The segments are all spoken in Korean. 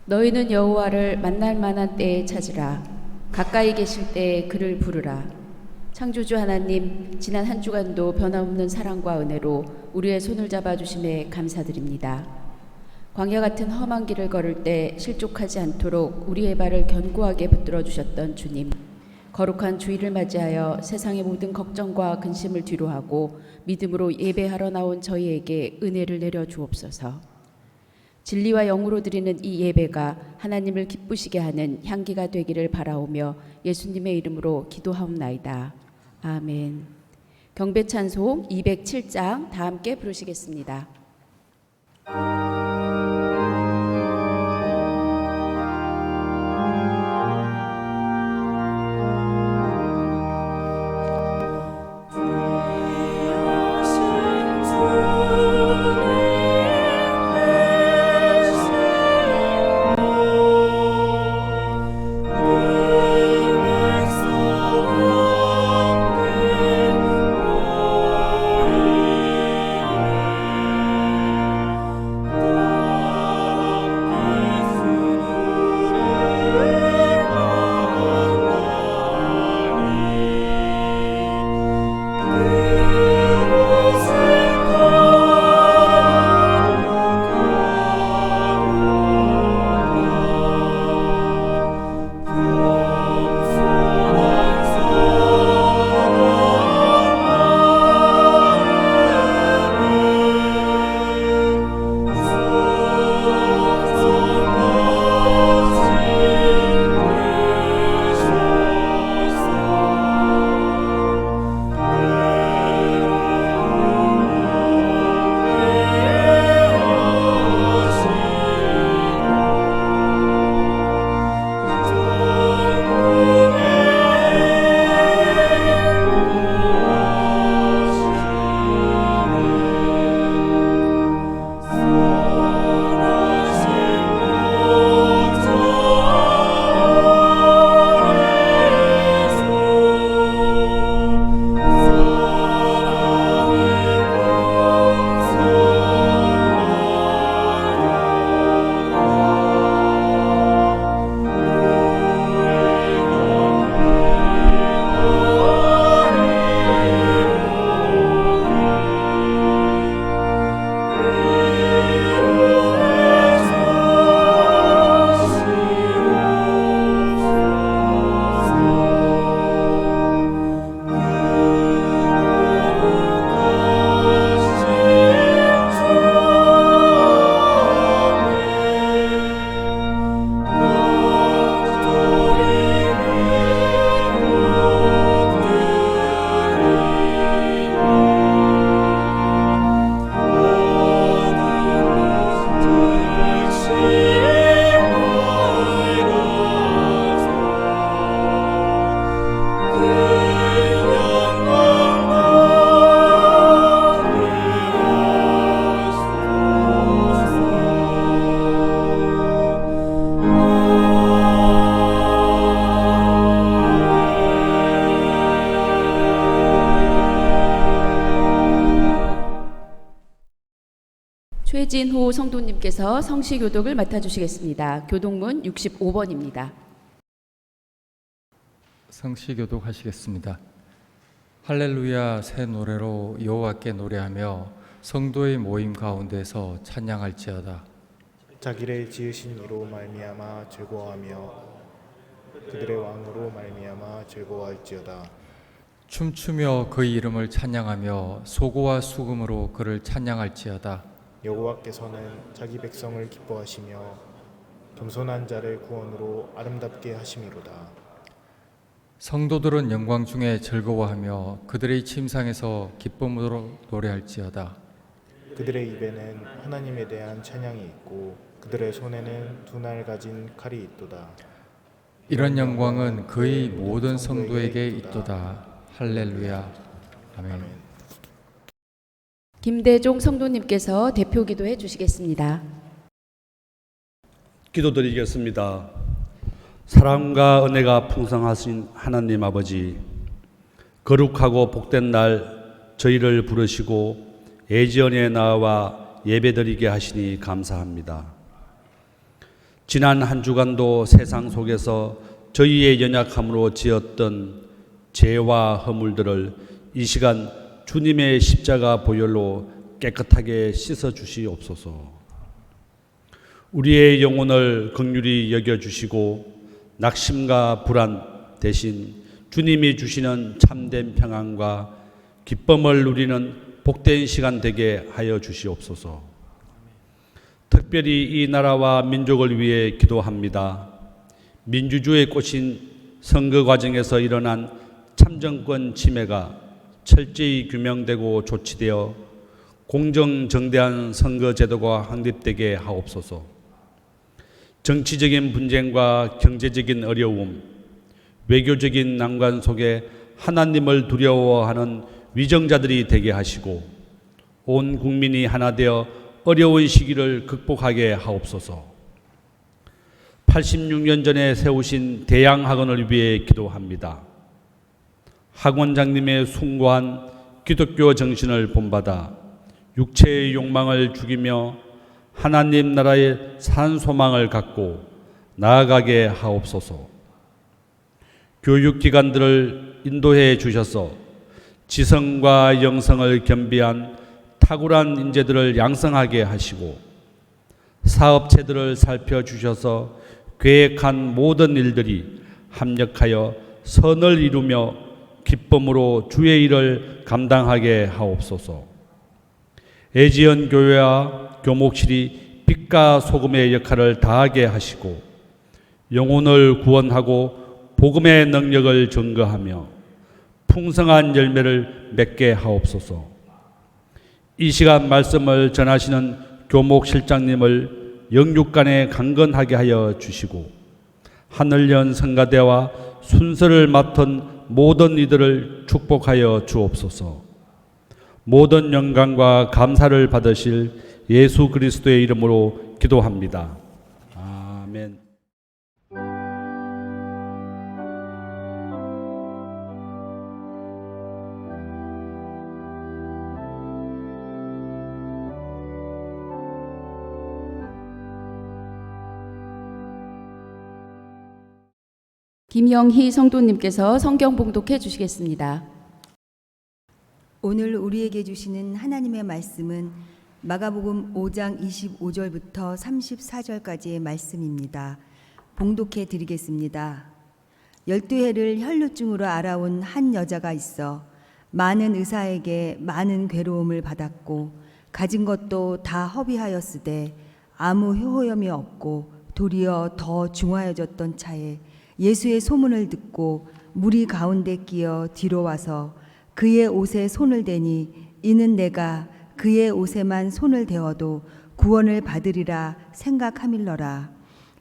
너희는 여호와를 만날 만한 때에 찾으라. 가까이 계실 때에 그를 부르라. 창조주 하나님, 지난 한 주간도 변함없는 사랑과 은혜로 우리의 손을 잡아주심에 감사드립니다. 광야 같은 험한 길을 걸을 때 실족하지 않도록 우리의 발을 견고하게 붙들어 주셨던 주님, 거룩한 주일을 맞이하여 세상의 모든 걱정과 근심을 뒤로하고 믿음으로 예배하러 나온 저희에게 은혜를 내려 주옵소서. 진리와 영으로 드리는 이 예배가 하나님을 기쁘시게 하는 향기가 되기를 바라오며 예수님의 이름으로 기도하옵나이다. 아멘. 경배 찬송 207장 다 함께 부르시겠습니다. 최진호 성도님께서 성시교독을 맡아주시겠습니다. 교독문 65번입니다. 성시교독 하시겠습니다. 할렐루야 새 노래로 여호와께 노래하며 성도의 모임 가운데서 찬양할지어다. 자기를 지으신 이로 말미암아 즐거워하며 그들의 왕으로 말미암아 즐거워할지어다. 춤추며 그의 이름을 찬양하며 소고와 수금으로 그를 찬양할지어다. 여호와께서는 자기 백성을 기뻐하시며 겸손한 자를 구원으로 아름답게 하심이로다. 성도들은 영광 중에 즐거워하며 그들의 침상에서 기쁨으로 노래할지어다. 그들의 입에는 하나님에 대한 찬양이 있고 그들의 손에는 두 날 가진 칼이 있도다. 이런 영광은 그의 모든 성도에게 있도다. 할렐루야. 아멘. 김대종 성도님께서 대표 기도해 주시겠습니다. 기도드리겠습니다. 사랑과 은혜가 풍성하신 하나님 아버지, 거룩하고 복된 날 저희를 부르시고 예지연에 나와 예배드리게 하시니 감사합니다. 지난 한 주간도 세상 속에서 저희의 연약함으로 지었던 죄와 허물들을 이 시간 주님의 십자가 보혈로 깨끗하게 씻어 주시옵소서. 우리의 영혼을 긍휼히 여겨 주시고 낙심과 불안 대신 주님이 주시는 참된 평안과 기쁨을 누리는 복된 시간 되게 하여 주시옵소서. 특별히 이 나라와 민족을 위해 기도합니다. 민주주의의 꽃인 선거 과정에서 일어난 참정권 침해가 철저히 규명되고 조치되어 공정정대한 선거 제도가 확립되게 하옵소서. 정치적인 분쟁과 경제적인 어려움, 외교적인 난관 속에 하나님을 두려워하는 위정자들이 되게 하시고 온 국민이 하나 되어 어려운 시기를 극복하게 하옵소서. 86년 전에 세우신 대양학원을 위해 기도합니다. 학원장님의 숭고한 기독교 정신을 본받아 육체의 욕망을 죽이며 하나님 나라의 산 소망을 갖고 나아가게 하옵소서. 교육기관들을 인도해 주셔서 지성과 영성을 겸비한 탁월한 인재들을 양성하게 하시고 사업체들을 살펴주셔서 계획한 모든 일들이 합력하여 선을 이루며 기쁨으로 주의 일을 감당하게 하옵소서. 애지연 교회와 교목실이 빛과 소금의 역할을 다하게 하시고 영혼을 구원하고 복음의 능력을 증거하며 풍성한 열매를 맺게 하옵소서. 이 시간 말씀을 전하시는 교목실장님을 영육간에 강건하게 하여 주시고 하늘연 성가대와 순서를 맡은 모든 이들을 축복하여 주옵소서. 모든 영광과 감사를 받으실 예수 그리스도의 이름으로 기도합니다. 아멘. 김영희 성도님께서 성경 봉독해 주시겠습니다. 오늘 우리에게 주시는 하나님의 말씀은 마가복음 5장 25절부터 34절까지의 말씀입니다. 봉독해 드리겠습니다. 12해를 혈루증으로 알아온 한 여자가 있어 많은 의사에게 많은 괴로움을 받았고 가진 것도 다 허비하였으되 아무 효험이 없고 도리어 더 중하여졌던 차에 예수의 소문을 듣고 무리 가운데 끼어 뒤로 와서 그의 옷에 손을 대니 이는 내가 그의 옷에만 손을 대어도 구원을 받으리라 생각함일러라.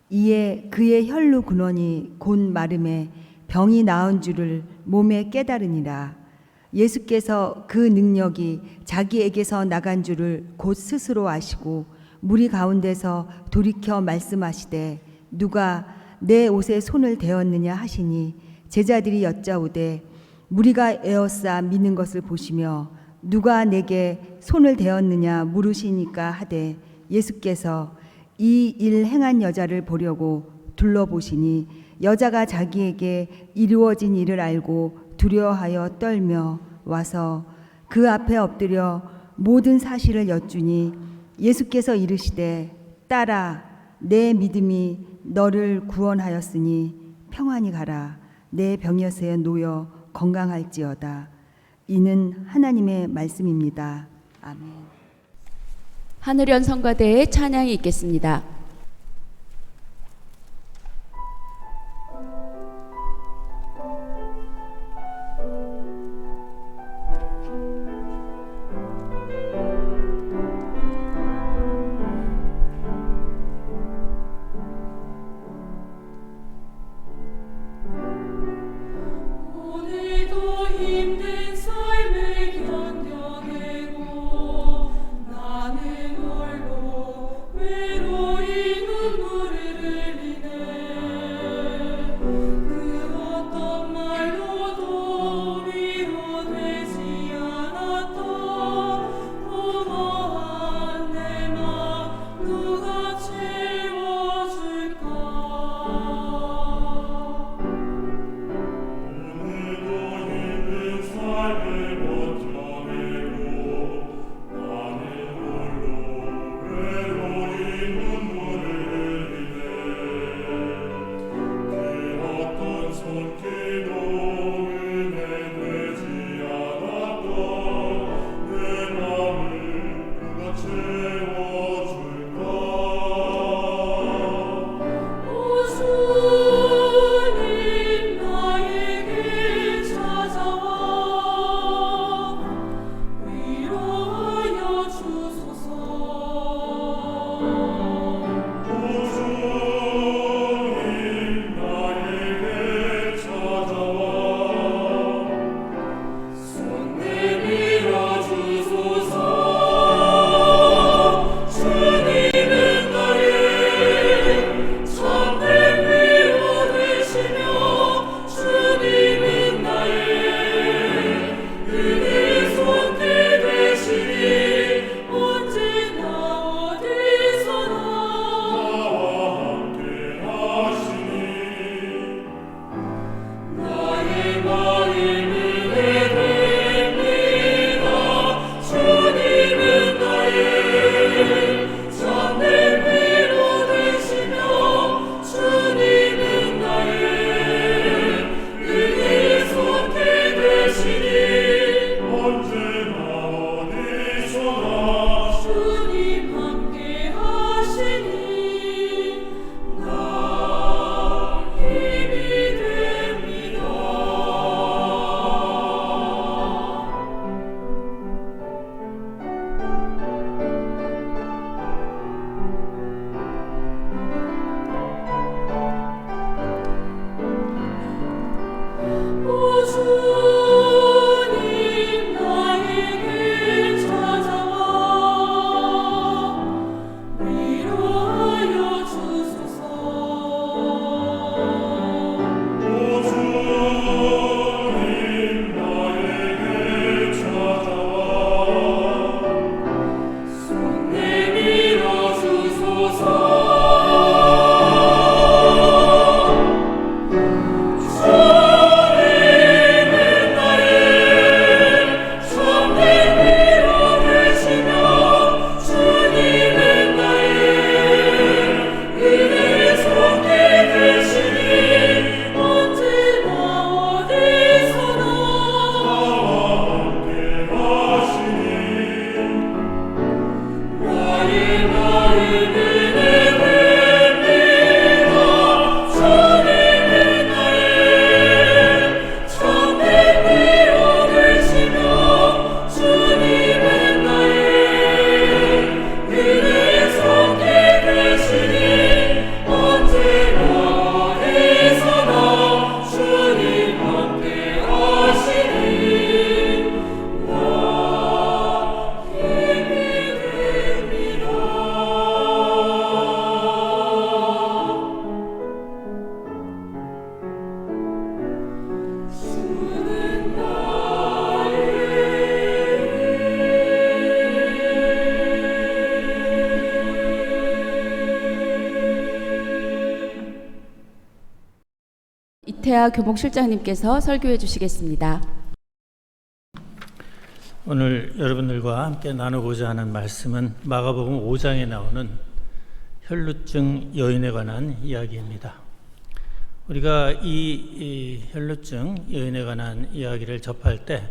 이에 그의 혈루 근원이 곧 마름에 병이 나은 줄을 몸에 깨달으니라. 예수께서 그 능력이 자기에게서 나간 줄을 곧 스스로 아시고 무리 가운데서 돌이켜 말씀하시되 누가 내 옷에 손을 대었느냐 하시니 제자들이 여짜오되 무리가 에워싸 미는 것을 보시며 누가 내게 손을 대었느냐 물으시니까 하되 예수께서 이 일 행한 여자를 보려고 둘러보시니 여자가 자기에게 이루어진 일을 알고 두려워하여 떨며 와서 그 앞에 엎드려 모든 사실을 여쭈니 예수께서 이르시되 딸아 내 믿음이 너를 구원하였으니 평안히 가라. 내 병여세에 놓여 건강할지어다. 이는 하나님의 말씀입니다. 아멘. 하늘연 성가대의 찬양이 있겠습니다. 오늘도 힘든 삶을 견뎌내고 나는 홀로 외로이 계시니 언제나 어디서나 주님 함께 하시니 나 힘이 됩니다. 오 주님 나에게 찾아와 위로하여 주소서. 오 주님 나에게 찾아와 손 내밀어 주소서. 이태하 교목실장님께서 설교해 주시겠습니다. 오늘 여러분들과 함께 나누고자 하는 말씀은 마가복음 5장에 나오는 혈루증 여인에 관한 이야기입니다. 우리가 이 혈루증 여인에 관한 이야기를 접할 때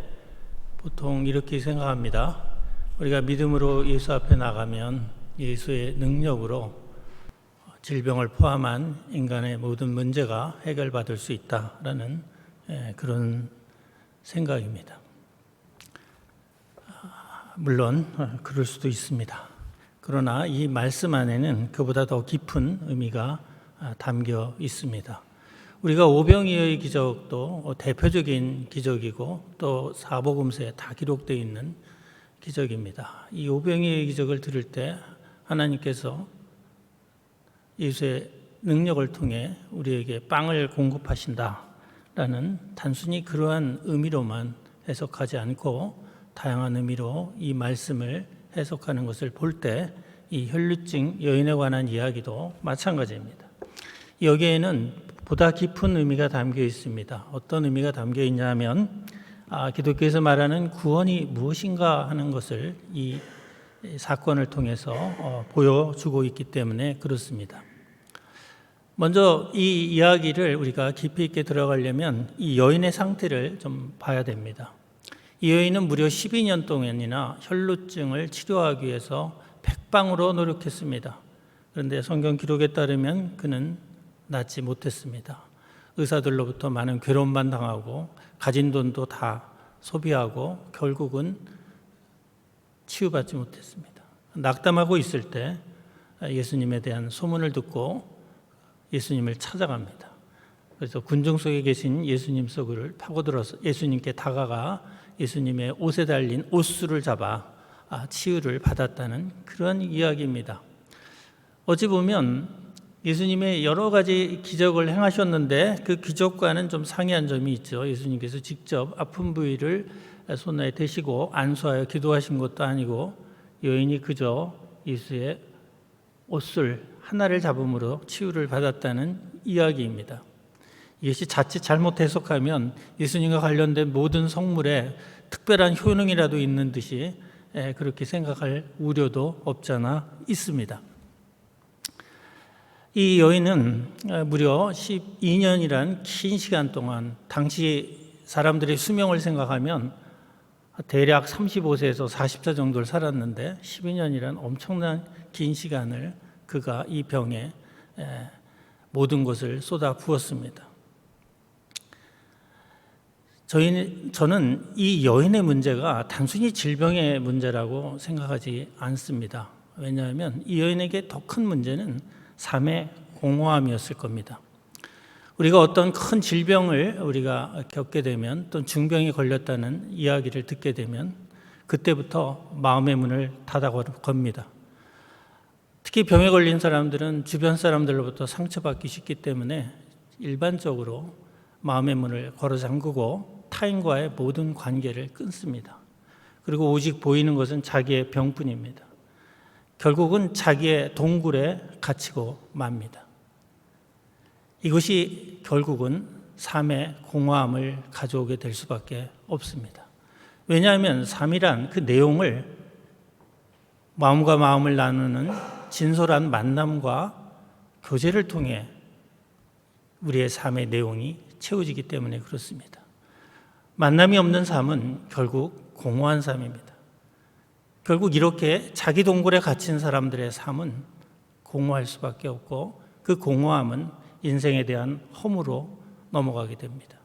보통 이렇게 생각합니다. 우리가 믿음으로 예수 앞에 나가면 예수의 능력으로 질병을 포함한 인간의 모든 문제가 해결받을 수 있다라는 그런 생각입니다. 물론 그럴 수도 있습니다. 그러나 이 말씀 안에는 그보다 더 깊은 의미가 담겨 있습니다. 우리가 오병이어의 기적도 대표적인 기적이고 또 사복음서에 다 기록되어 있는 기적입니다. 이 오병이어의 기적을 들을 때 하나님께서 예수의 능력을 통해 우리에게 빵을 공급하신다라는 단순히 그러한 의미로만 해석하지 않고 다양한 의미로 이 말씀을 해석하는 것을 볼 때 이 혈루증 여인에 관한 이야기도 마찬가지입니다. 여기에는 보다 깊은 의미가 담겨 있습니다. 어떤 의미가 담겨 있냐면 기독교에서 말하는 구원이 무엇인가 하는 것을 이 사건을 통해서 보여주고 있기 때문에 그렇습니다. 먼저 이 이야기를 우리가 깊이 있게 들어가려면 이 여인의 상태를 좀 봐야 됩니다. 이 여인은 무려 12년 동안이나 혈루증을 치료하기 위해서 백방으로 노력했습니다. 그런데 성경 기록에 따르면 그는 낫지 못했습니다. 의사들로부터 많은 괴로움만 당하고 가진 돈도 다 소비하고 결국은 치유받지 못했습니다. 낙담하고 있을 때 예수님에 대한 소문을 듣고 예수님을 찾아갑니다. 그래서 군중 속에 계신 예수님 속을 파고들어서 예수님께 다가가 예수님의 옷에 달린 옷줄을 잡아 치유를 받았다는 그런 이야기입니다. 어찌 보면 예수님의 여러 가지 기적을 행하셨는데 그 기적과는 좀 상이한 점이 있죠. 예수님께서 직접 아픈 부위를 손에 대시고 안수하여 기도하신 것도 아니고 여인이 그저 예수의 옷줄 하나를 잡음으로 치유를 받았다는 이야기입니다. 이것이 자칫 잘못 해석하면 예수님과 관련된 모든 성물에 특별한 효능이라도 있는 듯이 그렇게 생각할 우려도 없잖아 있습니다. 이 여인은 무려 12년이란 긴 시간 동안 당시 사람들의 수명을 생각하면 대략 35세에서 40세 정도를 살았는데 12년이란 엄청난 긴 시간을 그가 이 병에 모든 것을 쏟아 부었습니다. 저는 이 여인의 문제가 단순히 질병의 문제라고 생각하지 않습니다. 왜냐하면 이 여인에게 더 큰 문제는 삶의 공허함이었을 겁니다. 우리가 어떤 큰 질병을 우리가 겪게 되면 또 중병에 걸렸다는 이야기를 듣게 되면 그때부터 마음의 문을 닫아 겁니다. 특히 병에 걸린 사람들은 주변 사람들로부터 상처받기 쉽기 때문에 일반적으로 마음의 문을 걸어 잠그고 타인과의 모든 관계를 끊습니다. 그리고 오직 보이는 것은 자기의 병뿐입니다. 결국은 자기의 동굴에 갇히고 맙니다. 이것이 결국은 삶의 공허함을 가져오게 될 수밖에 없습니다. 왜냐하면 삶이란 그 내용을 마음과 마음을 나누는 진솔한 만남과 교제를 통해 우리의 삶의 내용이 채워지기 때문에 그렇습니다. 만남이 없는 삶은 결국 공허한 삶입니다. 결국 이렇게 자기 동굴에 갇힌 사람들의 삶은 공허할 수밖에 없고 그 공허함은 인생에 대한 허무로 넘어가게 됩니다.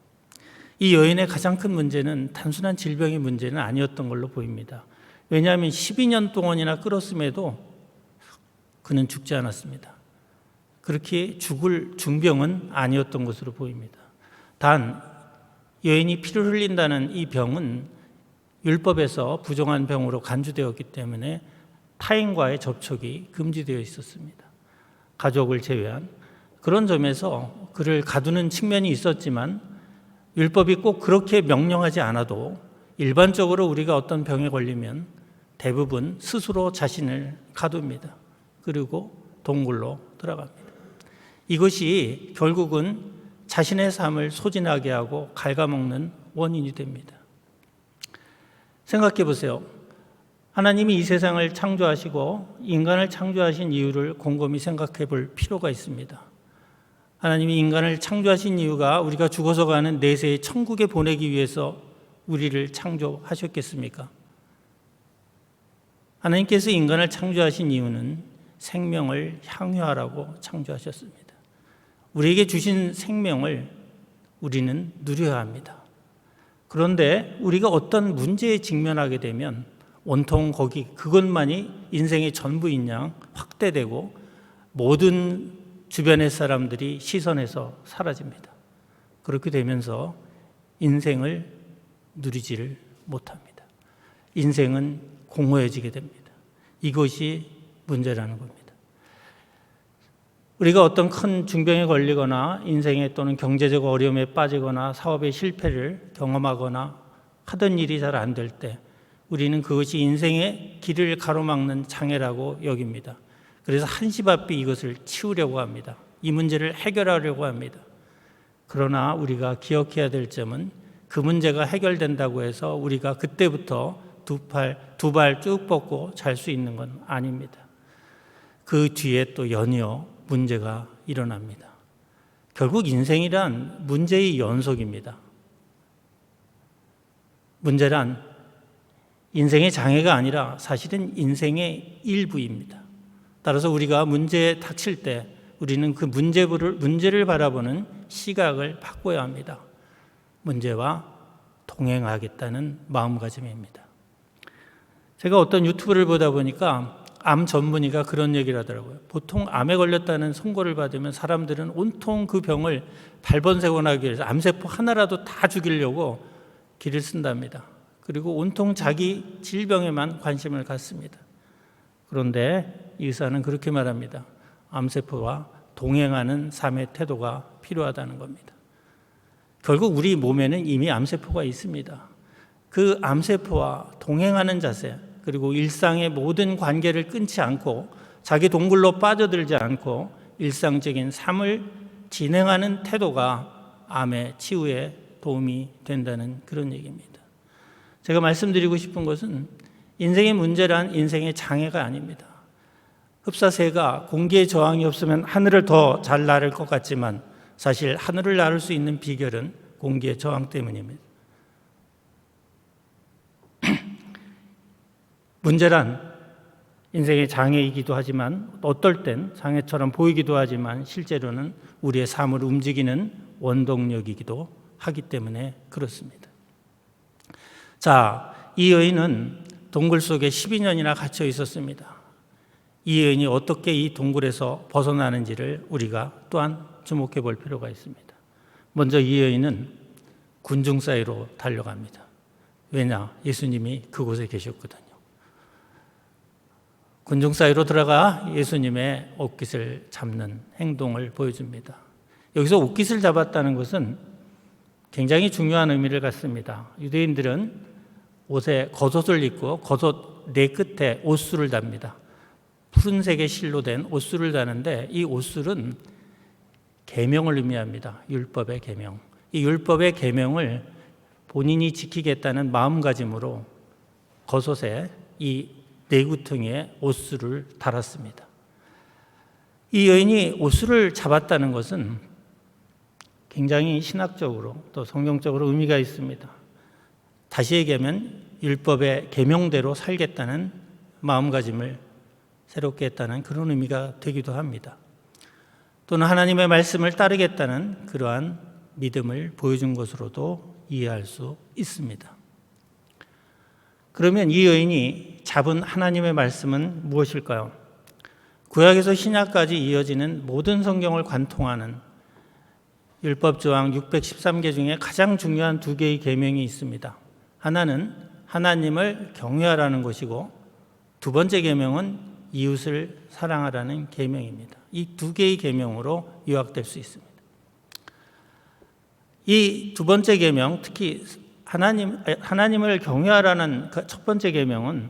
이 여인의 가장 큰 문제는 단순한 질병의 문제는 아니었던 걸로 보입니다. 왜냐하면 12년 동안이나 끓었음에도 그는 죽지 않았습니다. 그렇게 죽을 중병은 아니었던 것으로 보입니다. 단 여인이 피를 흘린다는 이 병은 율법에서 부정한 병으로 간주되었기 때문에 타인과의 접촉이 금지되어 있었습니다. 가족을 제외한 그런 점에서 그를 가두는 측면이 있었지만 율법이 꼭 그렇게 명령하지 않아도 일반적으로 우리가 어떤 병에 걸리면 대부분 스스로 자신을 가둡니다. 그리고 동굴로 들어갑니다. 이것이 결국은 자신의 삶을 소진하게 하고 갉아먹는 원인이 됩니다. 생각해 보세요. 하나님이 이 세상을 창조하시고 인간을 창조하신 이유를 곰곰이 생각해 볼 필요가 있습니다. 하나님이 인간을 창조하신 이유가 우리가 죽어서 가는 내세의 천국에 보내기 위해서 우리를 창조하셨겠습니까? 하나님께서 인간을 창조하신 이유는 생명을 향유하라고 창조하셨습니다. 우리에게 주신 생명을 우리는 누려야 합니다. 그런데 우리가 어떤 문제에 직면하게 되면 온통 그것만이 인생의 전부인 양 확대되고 모든 주변의 사람들이 시선에서 사라집니다. 그렇게 되면서 인생을 누리지를 못합니다. 인생은 공허해지게 됩니다. 이것이 문제라는 겁니다. 우리가 어떤 큰 중병에 걸리거나 인생에 또는 경제적 어려움에 빠지거나 사업의 실패를 경험하거나 하던 일이 잘 안 될 때 우리는 그것이 인생의 길을 가로막는 장애라고 여깁니다. 그래서 한시바삐 이것을 치우려고 합니다. 이 문제를 해결하려고 합니다. 그러나 우리가 기억해야 될 점은 그 문제가 해결된다고 해서 우리가 그때부터 두 발 쭉 뻗고 잘 수 있는 건 아닙니다. 그 뒤에 또 연이어 문제가 일어납니다. 결국 인생이란 문제의 연속입니다. 문제란 인생의 장애가 아니라 사실은 인생의 일부입니다. 따라서 우리가 문제에 닥칠 때 우리는 그 문제를 바라보는 시각을 바꿔야 합니다. 문제와 동행하겠다는 마음가짐입니다. 제가 어떤 유튜브를 보다 보니까 암 전문의가 그런 얘기를 하더라고요. 보통 암에 걸렸다는 선고를 받으면 사람들은 온통 그 병을 발본색원하기 위해서 암세포 하나라도 다 죽이려고 길을 쓴답니다. 그리고 온통 자기 질병에만 관심을 갖습니다. 그런데 이 의사는 그렇게 말합니다. 암세포와 동행하는 삶의 태도가 필요하다는 겁니다. 결국 우리 몸에는 이미 암세포가 있습니다. 그 암세포와 동행하는 자세, 그리고 일상의 모든 관계를 끊지 않고 자기 동굴로 빠져들지 않고 일상적인 삶을 진행하는 태도가 암의 치유에 도움이 된다는 그런 얘기입니다. 제가 말씀드리고 싶은 것은 인생의 문제란 인생의 장애가 아닙니다. 흡사새가 공기의 저항이 없으면 하늘을 더 잘 나를 것 같지만 사실 하늘을 나를 수 있는 비결은 공기의 저항 때문입니다. 문제란 인생의 장애이기도 하지만 어떨 땐 장애처럼 보이기도 하지만 실제로는 우리의 삶을 움직이는 원동력이기도 하기 때문에 그렇습니다. 자, 이 여인은 동굴 속에 12년이나 갇혀 있었습니다. 이 여인이 어떻게 이 동굴에서 벗어나는지를 우리가 또한 주목해 볼 필요가 있습니다. 먼저 이 여인은 군중 사이로 달려갑니다. 왜냐? 예수님이 그곳에 계셨거든요. 군중 사이로 들어가 예수님의 옷깃을 잡는 행동을 보여줍니다. 여기서 옷깃을 잡았다는 것은 굉장히 중요한 의미를 갖습니다. 유대인들은 옷에 겉옷을 입고 겉옷 네 끝에 옷술을 답니다. 푸른색의 실로 된 옷술을 다는데 이 옷술은 계명을 의미합니다. 율법의 계명. 이 율법의 계명을 본인이 지키겠다는 마음가짐으로 겉옷에 이 내구퉁이에 옷술을 달았습니다. 이 여인이 옷술을 잡았다는 것은 굉장히 신학적으로 또 성경적으로 의미가 있습니다. 다시 얘기하면 율법의 계명대로 살겠다는 마음가짐을 새롭게 했다는 그런 의미가 되기도 합니다. 또는 하나님의 말씀을 따르겠다는 그러한 믿음을 보여준 것으로도 이해할 수 있습니다. 그러면 이 여인이 잡은 하나님의 말씀은 무엇일까요? 구약에서 신약까지 이어지는 모든 성경을 관통하는 율법조항 613개 중에 가장 중요한 두 개의 계명이 있습니다. 하나는 하나님을 경외하라는 것이고 두 번째 계명은 이웃을 사랑하라는 계명입니다. 이 두 개의 계명으로 요약될 수 있습니다. 이 두 번째 계명, 특히 하나님을 경외하라는 첫 번째 계명은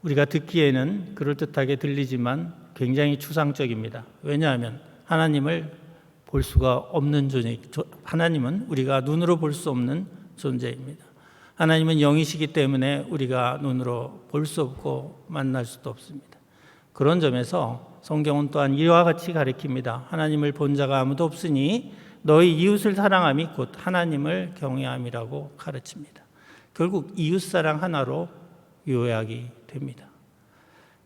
우리가 듣기에는 그럴듯하게 들리지만 굉장히 추상적입니다. 왜냐하면 하나님을 볼 수가 없는 존재, 하나님은 우리가 눈으로 볼 수 없는 존재입니다. 하나님은 영이시기 때문에 우리가 눈으로 볼 수 없고 만날 수도 없습니다. 그런 점에서 성경은 또한 이와 같이 가르칩니다. 하나님을 본 자가 아무도 없으니 너희 이웃을 사랑함이 곧 하나님을 경외함이라고 가르칩니다. 결국 이웃사랑 하나로 요약이 됩니다.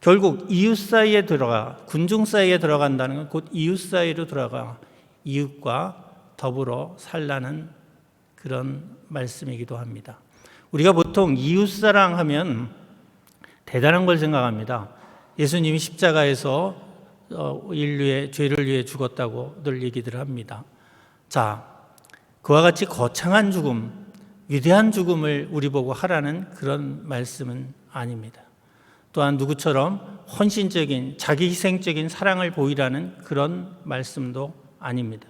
결국 이웃 사이에 들어가 군중 사이에 들어간다는 건 곧 이웃 사이로 들어가 이웃과 더불어 살라는 그런 말씀이기도 합니다. 우리가 보통 이웃사랑하면 대단한 걸 생각합니다. 예수님이 십자가에서 인류의 죄를 위해 죽었다고 늘 얘기들 합니다. 자, 그와 같이 거창한 죽음, 위대한 죽음을 우리 보고 하라는 그런 말씀은 아닙니다. 또한 누구처럼 헌신적인 자기 희생적인 사랑을 보이라는 그런 말씀도 아닙니다.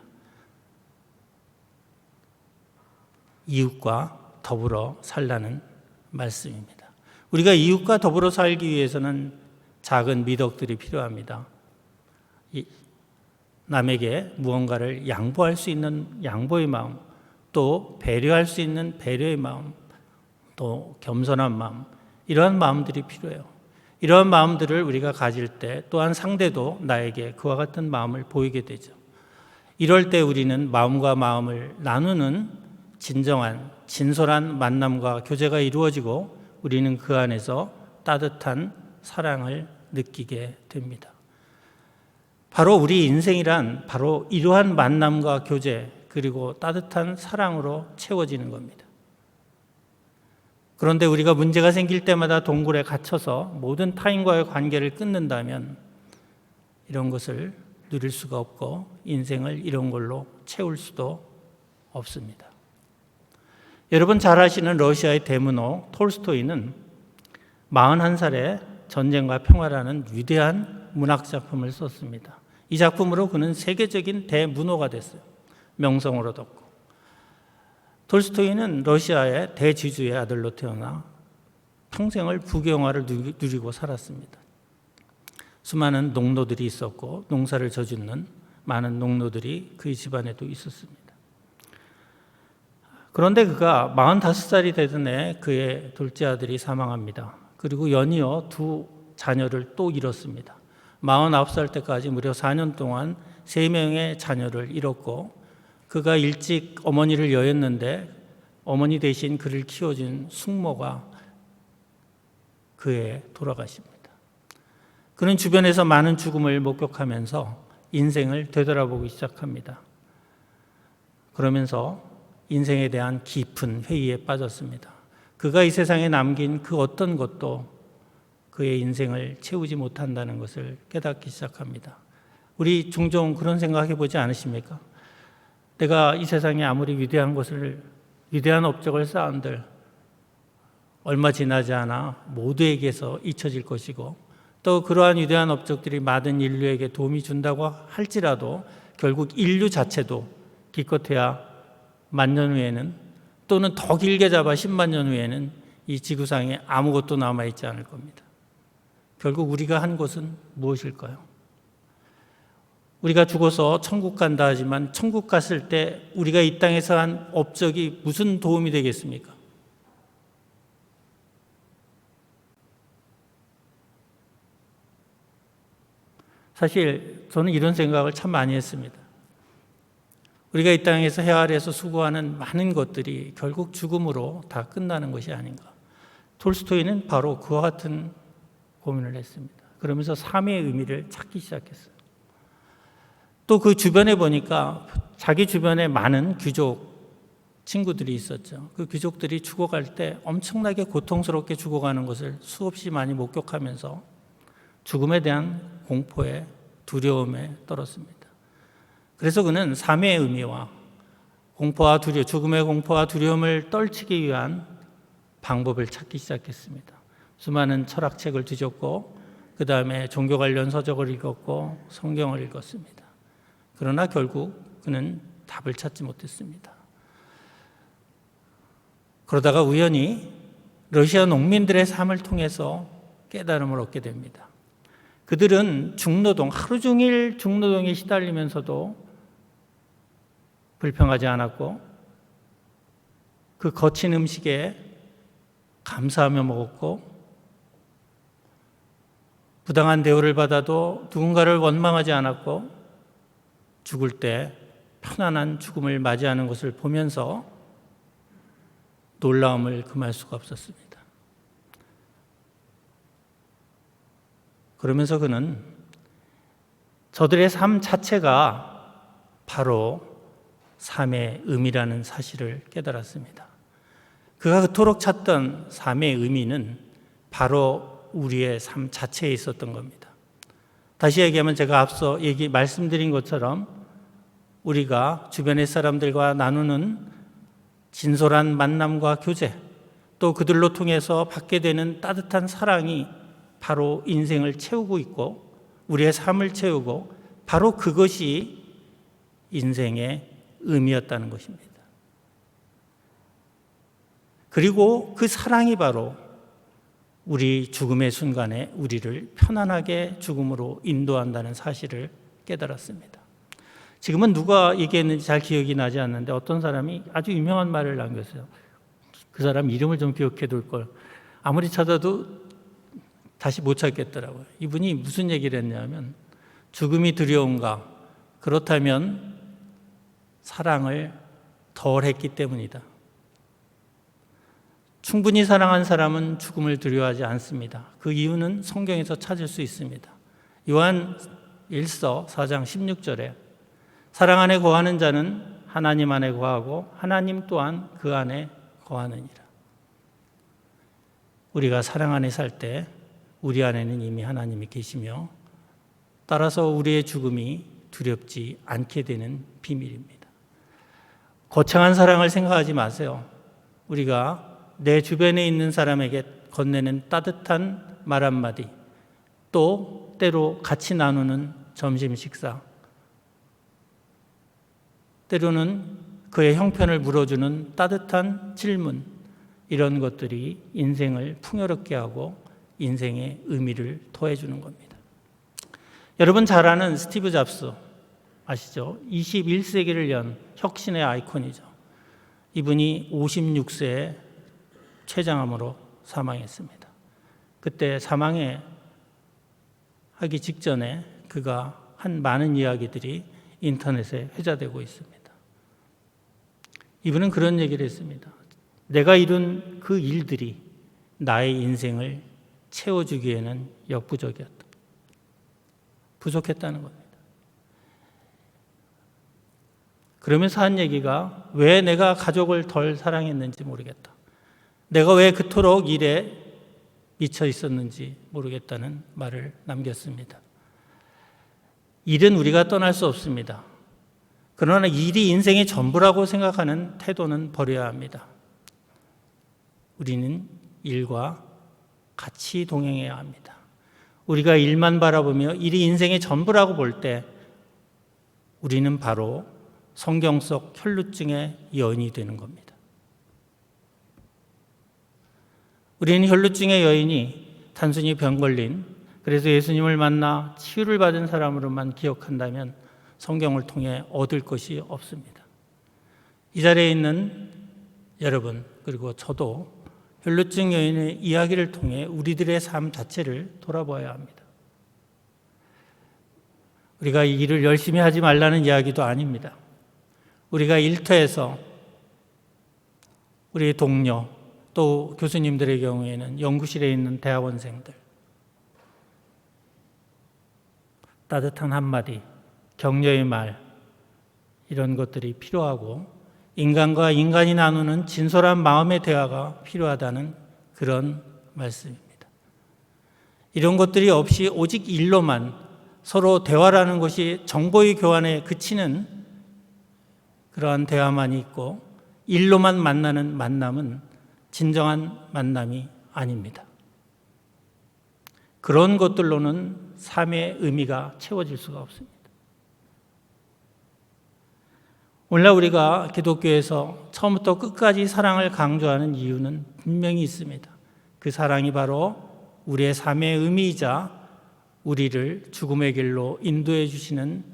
이웃과 더불어 살라는 말씀입니다. 우리가 이웃과 더불어 살기 위해서는 작은 미덕들이 필요합니다. 남에게 무언가를 양보할 수 있는 양보의 마음, 또 배려할 수 있는 배려의 마음, 또 겸손한 마음, 이러한 마음들이 필요해요. 이러한 마음들을 우리가 가질 때 또한 상대도 나에게 그와 같은 마음을 보이게 되죠. 이럴 때 우리는 마음과 마음을 나누는 진정한 진솔한 만남과 교제가 이루어지고 우리는 그 안에서 따뜻한 사랑을 느끼게 됩니다. 바로 우리 인생이란 바로 이러한 만남과 교제 그리고 따뜻한 사랑으로 채워지는 겁니다. 그런데 우리가 문제가 생길 때마다 동굴에 갇혀서 모든 타인과의 관계를 끊는다면 이런 것을 누릴 수가 없고 인생을 이런 걸로 채울 수도 없습니다. 여러분 잘 아시는 러시아의 대문호 톨스토이는 41살에 전쟁과 평화라는 위대한 문학작품을 썼습니다. 이 작품으로 그는 세계적인 대문호가 됐어요. 명성을 얻었고. 톨스토이는 러시아의 대지주의 아들로 태어나 평생을 부귀영화를 누리고 살았습니다. 수많은 농노들이 있었고 농사를 져주는 많은 농노들이 그의 집안에도 있었습니다. 그런데 그가 45살이 되던 해 그의 둘째 아들이 사망합니다. 그리고 연이어 두 자녀를 또 잃었습니다. 49살 때까지 무려 4년 동안 3명의 자녀를 잃었고 그가 일찍 어머니를 여했는데 어머니 대신 그를 키워준 숙모가 그해 돌아가십니다. 그는 주변에서 많은 죽음을 목격하면서 인생을 되돌아보기 시작합니다. 그러면서 인생에 대한 깊은 회의에 빠졌습니다. 그가 이 세상에 남긴 그 어떤 것도 그의 인생을 채우지 못한다는 것을 깨닫기 시작합니다. 우리 종종 그런 생각해 보지 않으십니까? 내가 이 세상에 아무리 위대한 업적을 쌓은들 얼마 지나지 않아 모두에게서 잊혀질 것이고, 또 그러한 위대한 업적들이 많은 인류에게 도움이 준다고 할지라도 결국 인류 자체도 기껏해야 10,000년 후에는, 또는 더 길게 잡아 10만 년 후에는 이 지구상에 아무것도 남아있지 않을 겁니다. 결국 우리가 한 것은 무엇일까요? 우리가 죽어서 천국 간다 하지만 천국 갔을 때 우리가 이 땅에서 한 업적이 무슨 도움이 되겠습니까? 사실 저는 이런 생각을 참 많이 했습니다. 우리가 이 땅에서 헤아려서 수고하는 많은 것들이 결국 죽음으로 다 끝나는 것이 아닌가. 톨스토이는 바로 그와 같은 고민을 했습니다. 그러면서 삶의 의미를 찾기 시작했어요. 또 그 주변에 보니까 자기 주변에 많은 귀족 친구들이 있었죠. 그 귀족들이 죽어갈 때 엄청나게 고통스럽게 죽어가는 것을 수없이 많이 목격하면서 죽음에 대한 공포에, 두려움에 떨었습니다. 그래서 그는 삶의 의미와 죽음의 공포와 두려움을 떨치기 위한 방법을 찾기 시작했습니다. 수많은 철학책을 뒤졌고, 그 다음에 종교 관련 서적을 읽었고, 성경을 읽었습니다. 그러나 결국 그는 답을 찾지 못했습니다. 그러다가 우연히 러시아 농민들의 삶을 통해서 깨달음을 얻게 됩니다. 그들은 하루 종일 중노동에 시달리면서도 불평하지 않았고, 그 거친 음식에 감사하며 먹었고, 부당한 대우를 받아도 누군가를 원망하지 않았고, 죽을 때 편안한 죽음을 맞이하는 것을 보면서 놀라움을 금할 수가 없었습니다. 그러면서 그는 저들의 삶 자체가 바로 삶의 의미라는 사실을 깨달았습니다. 그가 그토록 찾던 삶의 의미는 바로 우리의 삶 자체에 있었던 겁니다. 다시 얘기하면 제가 앞서 말씀드린 것처럼 우리가 주변의 사람들과 나누는 진솔한 만남과 교제, 또 그들로 통해서 받게 되는 따뜻한 사랑이 바로 인생을 채우고 있고 우리의 삶을 채우고, 바로 그것이 인생의 의미였다는 것입니다. 그리고 그 사랑이 바로 우리 죽음의 순간에 우리를 편안하게 죽음으로 인도한다는 사실을 깨달았습니다. 지금은 누가 얘기했는지 잘 기억이 나지 않는데 어떤 사람이 아주 유명한 말을 남겼어요. 그 사람 이름을 좀 기억해 둘 걸. 아무리 찾아도 다시 못 찾겠더라고요. 이분이 무슨 얘기를 했냐면, 죽음이 두려운가? 그렇다면 사랑을 덜 했기 때문이다. 충분히 사랑한 사람은 죽음을 두려워하지 않습니다. 그 이유는 성경에서 찾을 수 있습니다. 요한 1서 4장 16절에 사랑 안에 거하는 자는 하나님 안에 거하고 하나님 또한 그 안에 거하느니라. 우리가 사랑 안에 살 때 우리 안에는 이미 하나님이 계시며, 따라서 우리의 죽음이 두렵지 않게 되는 비밀입니다. 거창한 사랑을 생각하지 마세요. 우리가 내 주변에 있는 사람에게 건네는 따뜻한 말 한마디, 또 때로 같이 나누는 점심 식사, 때로는 그의 형편을 물어주는 따뜻한 질문, 이런 것들이 인생을 풍요롭게 하고 인생의 의미를 더해주는 겁니다. 여러분 잘 아는 스티브 잡스 아시죠? 21세기를 연 혁신의 아이콘이죠. 이분이 56세에 췌장암으로 사망했습니다. 그때 사망하기 직전에 그가 한 많은 이야기들이 인터넷에 회자되고 있습니다. 이분은 그런 얘기를 했습니다. 내가 이룬 그 일들이 나의 인생을 채워주기에는 역부족이었다. 부족했다는 겁니다. 그러면서 한 얘기가 왜 내가 가족을 덜 사랑했는지 모르겠다. 내가 왜 그토록 일에 미쳐 있었는지 모르겠다는 말을 남겼습니다. 일은 우리가 떠날 수 없습니다. 그러나 일이 인생의 전부라고 생각하는 태도는 버려야 합니다. 우리는 일과 같이 동행해야 합니다. 우리가 일만 바라보며 일이 인생의 전부라고 볼 때 우리는 바로 성경 속 혈루증의 여인이 되는 겁니다. 우리는 혈루증의 여인이 단순히 병 걸린, 그래서 예수님을 만나 치유를 받은 사람으로만 기억한다면 성경을 통해 얻을 것이 없습니다. 이 자리에 있는 여러분, 그리고 저도 혈루증 여인의 이야기를 통해 우리들의 삶 자체를 돌아보아야 합니다. 우리가 이 일을 열심히 하지 말라는 이야기도 아닙니다. 우리가 일터에서 우리 동료, 또 교수님들의 경우에는 연구실에 있는 대학원생들, 따뜻한 한마디, 격려의 말, 이런 것들이 필요하고 인간과 인간이 나누는 진솔한 마음의 대화가 필요하다는 그런 말씀입니다. 이런 것들이 없이 오직 일로만 서로 대화라는 것이 정보의 교환에 그치는 그러한 대화만이 있고 일로만 만나는 만남은 진정한 만남이 아닙니다. 그런 것들로는 삶의 의미가 채워질 수가 없습니다. 오늘날 우리가 기독교에서 처음부터 끝까지 사랑을 강조하는 이유는 분명히 있습니다. 그 사랑이 바로 우리의 삶의 의미이자 우리를 죽음의 길로 인도해 주시는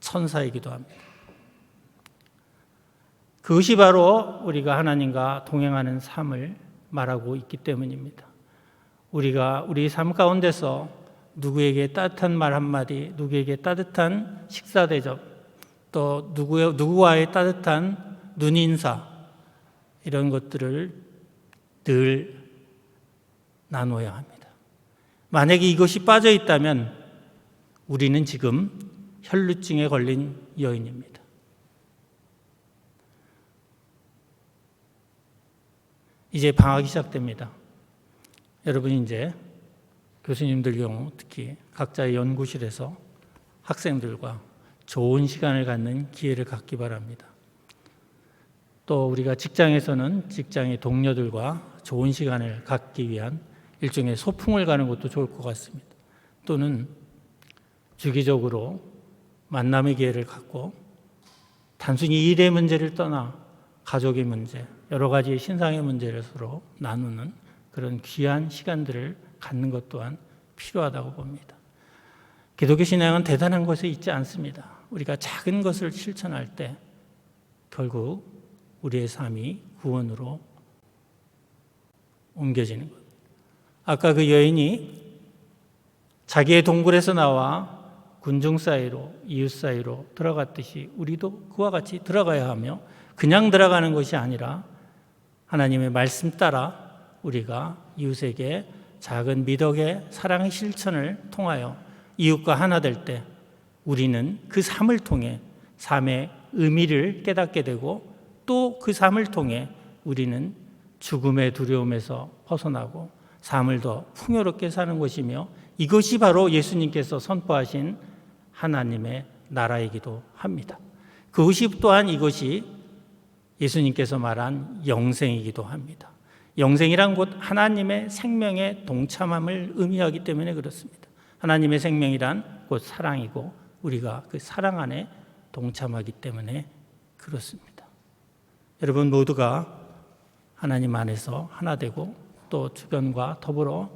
천사이기도 합니다. 그것이 바로 우리가 하나님과 동행하는 삶을 말하고 있기 때문입니다. 우리가 우리 삶 가운데서 누구에게 따뜻한 말 한마디, 누구에게 따뜻한 식사 대접, 또 누구와의 따뜻한 눈인사, 이런 것들을 늘 나눠야 합니다. 만약에 이것이 빠져 있다면 우리는 지금 혈루증에 걸린 여인입니다. 이제 방학이 시작됩니다. 여러분 이제 교수님들 경우 특히 각자의 연구실에서 학생들과 좋은 시간을 갖는 기회를 갖기 바랍니다. 또 우리가 직장에서는 직장의 동료들과 좋은 시간을 갖기 위한 일종의 소풍을 가는 것도 좋을 것 같습니다. 또는 주기적으로 만남의 기회를 갖고 단순히 일의 문제를 떠나 가족의 문제, 여러 가지 신상의 문제를 서로 나누는 그런 귀한 시간들을 갖는 것 또한 필요하다고 봅니다. 기독교 신앙은 대단한 것에 있지 않습니다. 우리가 작은 것을 실천할 때 결국 우리의 삶이 구원으로 옮겨지는 것. 아까 그 여인이 자기의 동굴에서 나와 군중 사이로, 이웃 사이로 들어갔듯이 우리도 그와 같이 들어가야 하며 그냥 들어가는 것이 아니라 하나님의 말씀 따라 우리가 이웃에게 작은 미덕의 사랑의 실천을 통하여 이웃과 하나 될 때 우리는 그 삶을 통해 삶의 의미를 깨닫게 되고 또 그 삶을 통해 우리는 죽음의 두려움에서 벗어나고 삶을 더 풍요롭게 사는 것이며 이것이 바로 예수님께서 선포하신 하나님의 나라이기도 합니다. 그것이 또한 이것이 예수님께서 말한 영생이기도 합니다. 영생이란 곧 하나님의 생명에 동참함을 의미하기 때문에 그렇습니다. 하나님의 생명이란 곧 사랑이고 우리가 그 사랑 안에 동참하기 때문에 그렇습니다. 여러분 모두가 하나님 안에서 하나 되고 또 주변과 더불어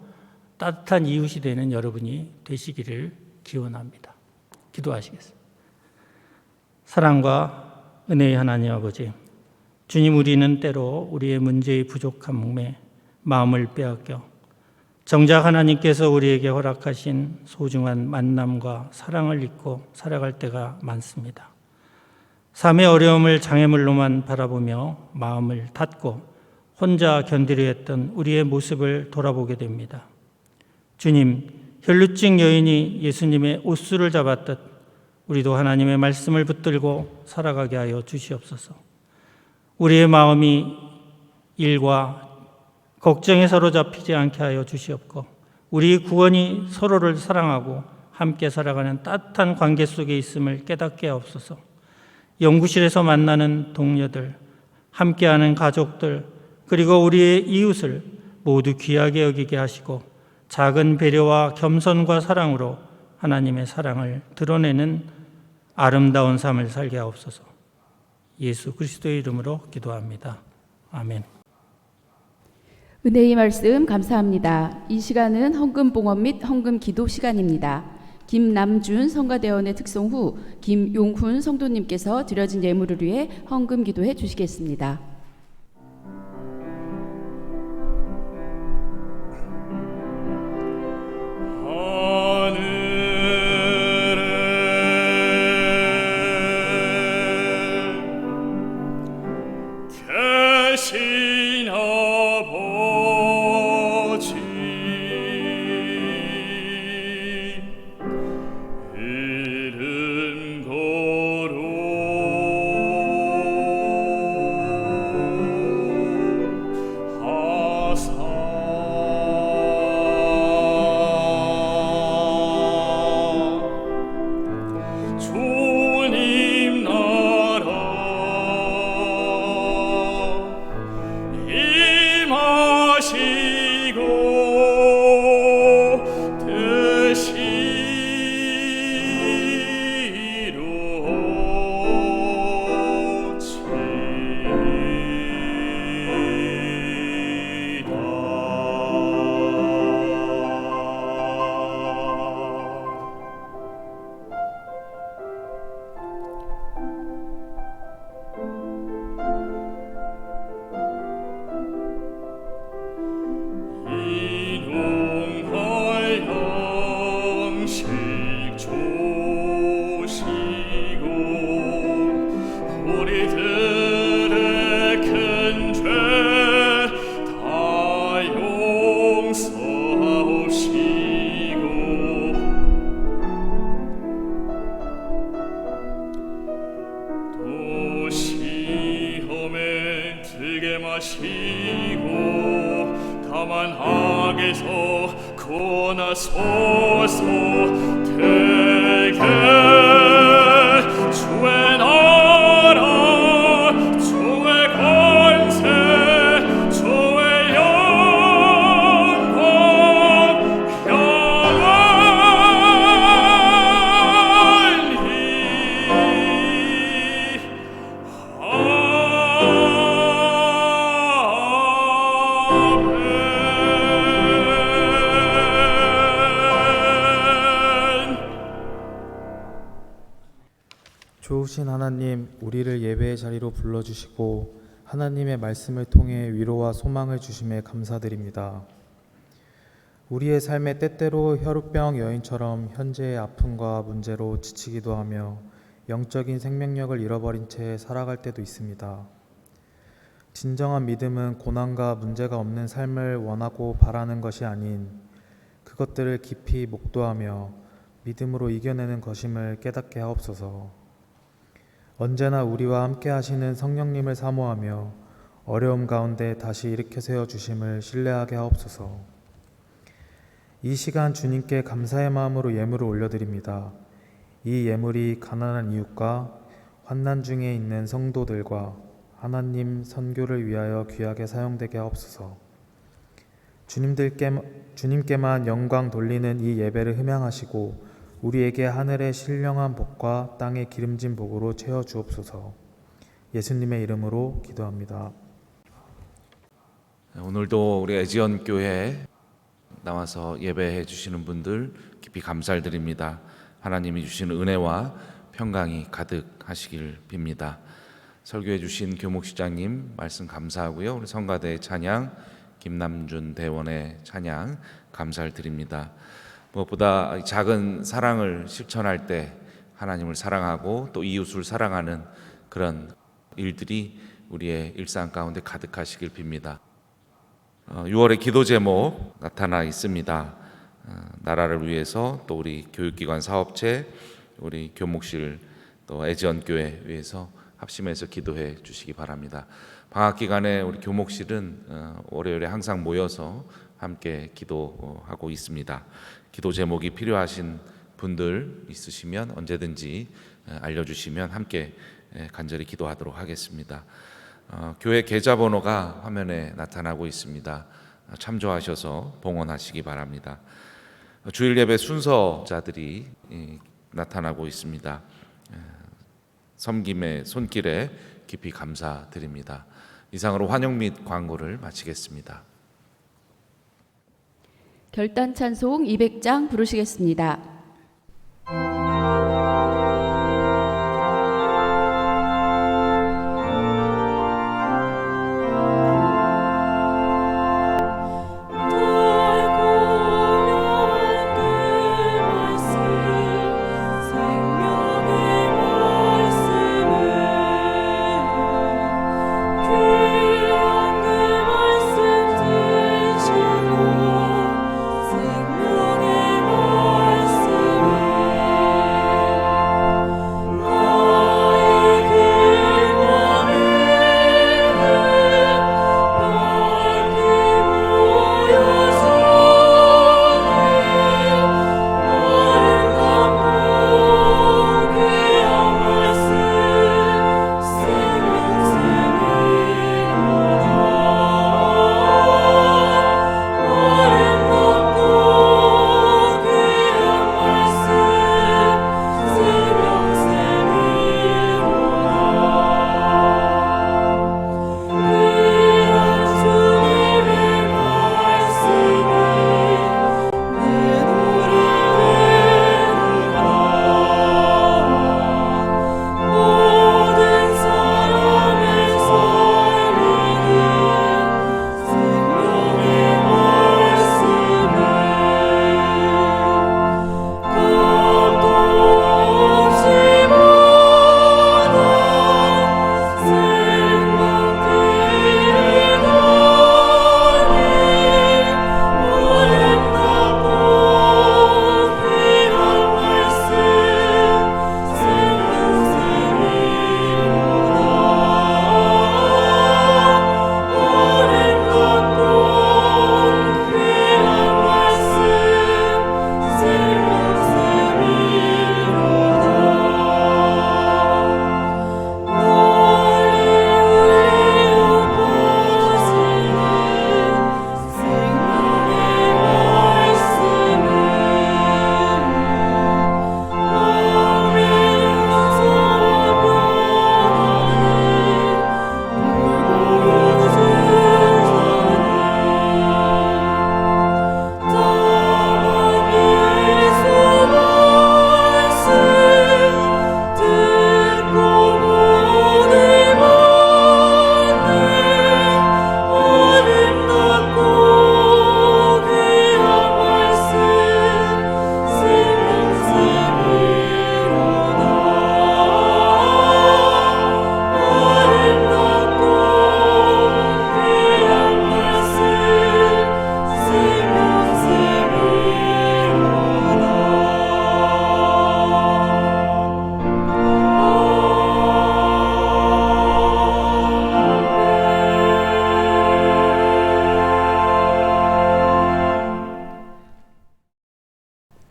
따뜻한 이웃이 되는 여러분이 되시기를 기원합니다. 기도하시겠습니다. 사랑과 은혜의 하나님 아버지, 주님, 우리는 때로 우리의 문제의 부족함에 마음을 빼앗겨 정작 하나님께서 우리에게 허락하신 소중한 만남과 사랑을 잊고 살아갈 때가 많습니다. 삶의 어려움을 장애물로만 바라보며 마음을 닫고 혼자 견디려 했던 우리의 모습을 돌아보게 됩니다. 주님, 혈루증 여인이 예수님의 옷수를 잡았듯 우리도 하나님의 말씀을 붙들고 살아가게 하여 주시옵소서. 우리의 마음이 일과 걱정에 사로잡히지 않게 하여 주시옵고, 우리 구원이 서로를 사랑하고 함께 살아가는 따뜻한 관계 속에 있음을 깨닫게 하옵소서. 연구실에서 만나는 동료들, 함께하는 가족들, 그리고 우리의 이웃을 모두 귀하게 여기게 하시고 작은 배려와 겸손과 사랑으로 하나님의 사랑을 드러내는 아름다운 삶을 살게 하옵소서. 예수 그리스도의 이름으로 기도합니다. 아멘. 은혜의 말씀 감사합니다. 이 시간은 헌금 봉헌 및 헌금 기도 시간입니다. 김남준 성가대원의 특송 후 김용훈 성도님께서 드려진 예물을 위해 헌금 기도해 주시겠습니다. 계신 아버지, 이름 거룩하사 주님 나라 임하시고 인용할 양식 주시고 우리들의 큰 죄 다 용서하옵시고 또 시험에 들게 마시고 다만 악에서 구원하소서. 대개 주의 나라 주의 권세 주의 영광 좋으신 하나님, 우리를 예배의 자리로 불러주시고 하나님의 말씀을 통해 위로와 소망을 주심에 감사드립니다. 우리의 삶에 때때로 혈우병 여인처럼 현재의 아픔과 문제로 지치기도 하며 영적인 생명력을 잃어버린 채 살아갈 때도 있습니다. 진정한 믿음은 고난과 문제가 없는 삶을 원하고 바라는 것이 아닌 그것들을 깊이 목도하며 믿음으로 이겨내는 것임을 깨닫게 하옵소서. 언제나 우리와 함께 하시는 성령님을 사모하며 어려움 가운데 다시 일으켜 세워주심을 신뢰하게 하옵소서. 이 시간 주님께 감사의 마음으로 예물을 올려드립니다. 이 예물이 가난한 이웃과 환난 중에 있는 성도들과 하나님 선교를 위하여 귀하게 사용되게 하옵소서. 주님께만 영광 돌리는 이 예배를 흠양하시고 우리에게 하늘의 신령한 복과 땅의 기름진 복으로 채워 주옵소서. 예수님의 이름으로 기도합니다. 오늘도 우리 애지연 교회에 나와서 예배해 주시는 분들 깊이 감사를 드립니다. 하나님이 주시는 은혜와 평강이 가득하시길 빕니다. 설교해 주신 교목시장님 말씀 감사하고요. 우리 성가대 찬양 김남준 대원의 찬양 감사를 드립니다. 무엇보다 작은 사랑을 실천할 때 하나님을 사랑하고 또 이웃을 사랑하는 그런 일들이 우리의 일상 가운데 가득하시길 빕니다. 6월의 기도 제목 나타나 있습니다. 나라를 위해서 또 우리 교육기관 사업체, 우리 교목실 또 애지원교회 위해서 합심해서 기도해 주시기 바랍니다. 방학 기간에 우리 교목실은 월요일에 항상 모여서 함께 기도하고 있습니다. 기도 제목이 필요하신 분들 있으시면 언제든지 알려주시면 함께 간절히 기도하도록 하겠습니다. 교회 계좌번호가 화면에 나타나고 있습니다. 참조하셔서 봉헌하시기 바랍니다. 주일 예배 순서자들이 나타나고 있습니다. 섬김의 손길에 깊이 감사드립니다. 이상으로 환영 및 광고를 마치겠습니다. 결단 찬송 200장 부르시겠습니다.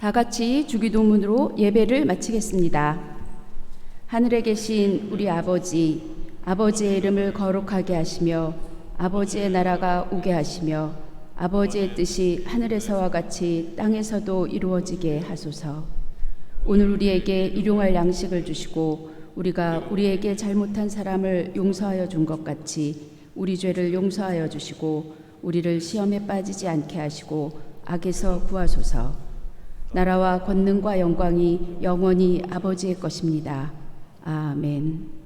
다 같이 주기도문으로 예배를 마치겠습니다. 하늘에 계신 우리 아버지, 아버지의 이름을 거룩하게 하시며 아버지의 나라가 오게 하시며 아버지의 뜻이 하늘에서와 같이 땅에서도 이루어지게 하소서. 오늘 우리에게 일용할 양식을 주시고 우리가 우리에게 잘못한 사람을 용서하여 준 것 같이 우리 죄를 용서하여 주시고 우리를 시험에 빠지지 않게 하시고 악에서 구하소서. 나라와 권능과 영광이 영원히 아버지의 것입니다. 아멘.